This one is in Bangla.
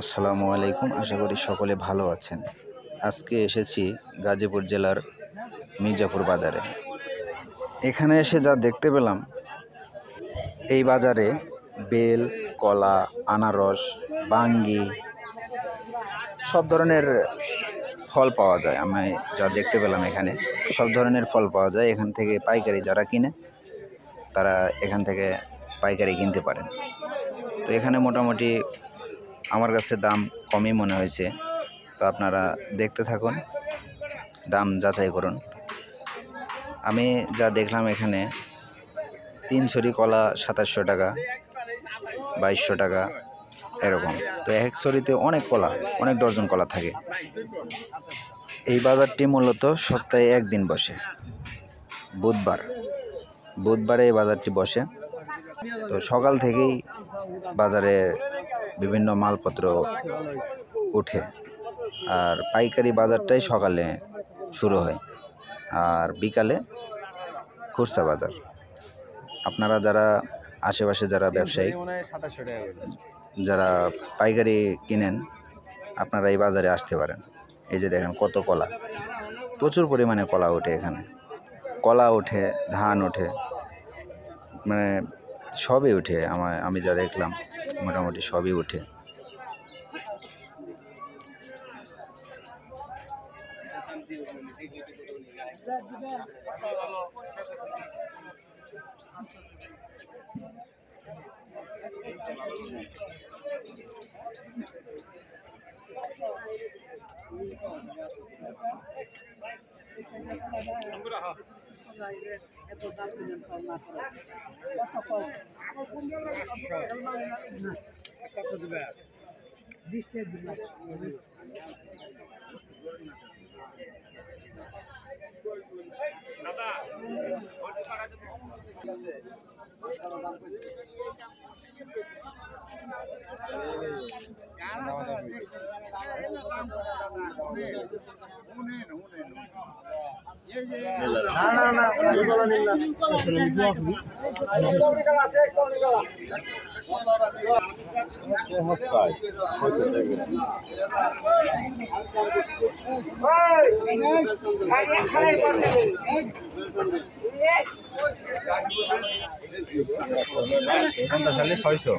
আসসালামু আলাইকুম। আশা করি সকলে ভালো আছেন। আজকে এসেছি গাজীপুর জেলার মির্জাপুর বাজারে। এখানে এসে যা দেখতে পেলাম, এই বাজারে বেল, কলা, আনারস, বাঙ্গি সব ধরনের ফল পাওয়া যায়। আমি যা দেখতে পেলাম এখানে সব ধরনের ফল পাওয়া যায়। এখান থেকে পাইকারি যারা কিনে তারা এখান থেকে পাইকারি কিনতে পারেন। তো এখানে মোটামুটি আমার কাছে দাম কমই মনে হয়েছে। তো আপনারা দেখতে থাকুন, দাম যাচাই করুন। আমি যা দেখলাম এখানে 3 ছড়ি কলা 2700 টাকা, 2200 টাকা এরকম। তো এক ছড়িতে অনেক কলা, অনেক ডজন কলা থাকে। এই বাজারটি মূলত সপ্তাহে একদিন বসে, বুধবারে এই বাজারটি বসে। তো সকাল থেকেই বাজারে বিভিন্ন মালপত্র ওঠে, আর পাইকারি বাজারটাই সকালে শুরু হয় আর বিকালে খুচরা বাজার। আপনারা যারা আশেপাশে যারা ব্যবসায়ী যারা পাইকারি কিনেন, আপনারা এই বাজারে আসতে পারেন। এই যে দেখেন কত কলা, প্রচুর পরিমাণে কলা ওঠে এখানে। কলা ওঠে, ধান ওঠে, মানে সবই ওঠে। আমি যা দেখলাম মোটামুটি সবই ওঠে। এখানে 600।